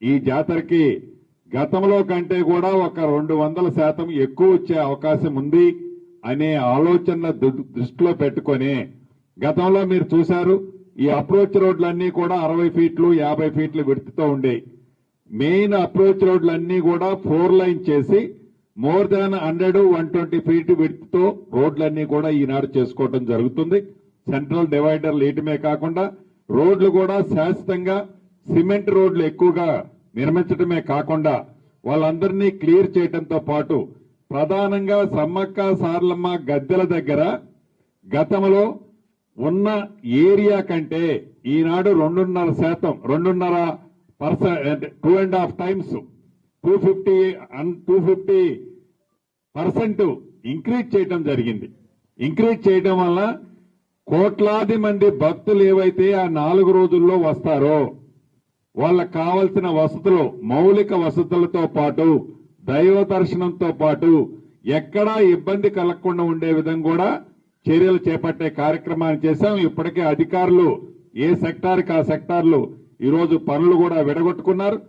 ఈ జాతరకి గతంలో కంటే కూడా ఒక 200% ఎక్కువ వచ్చే అవకాశం ఉంది అనే ఆలోచన దృష్టిలో పెట్టుకొని గతంలో మీరు చూశారు ఈ అప్రోచ్ రోడ్లన్నీ కూడా 60 ఫీట్లు 50 ఫీట్లు విడ్త్తో ఉండేవి. మెయిన్ అప్రోచ్ రోడ్లన్నీ కూడా 4 లైన్ చేసి మోర్ దాన్ 120 ఫీట్ విడ్త్తో రోడ్లన్నీ కూడా ఈనాడు చేసుకోవడం జరుగుతుంది. సెంట్రల్ డివైడర్లు వేయటమే కాకుండా రోడ్లు కూడా శాశ్వతంగా సిమెంట్ రోడ్లు ఎక్కువగా నిర్మించడమే కాకుండా వాళ్ళందరినీ క్లియర్ చేయడంతో పాటు ప్రధానంగా సమ్మక్క సారలమ్మ గద్దెల దగ్గర గతంలో ఉన్న ఏరియా కంటే ఈనాడు 2.5% 2.5 టైమ్స్ 250% ఇంక్రీజ్ చేయడం జరిగింది. ఇంక్రీజ్ చేయడం వల్ల కోట్లాది మంది భక్తులు ఏవైతే ఆ 4 రోజుల్లో వస్తారో వాళ్ళకు కావలసిన వసతులు మౌలిక వసతులతో పాటు దైవ దర్శనంతో పాటు ఎక్కడా ఇబ్బంది కలగకుండా ఉండే విధంగా కూడా చర్యలు చేపట్టే కార్యక్రమాన్ని చేశాం. ఇప్పటికే అధికారులు ఏ సెక్టార్కి ఆ సెక్టార్లు ఈరోజు పనులు కూడా విడగొట్టుకున్నారు.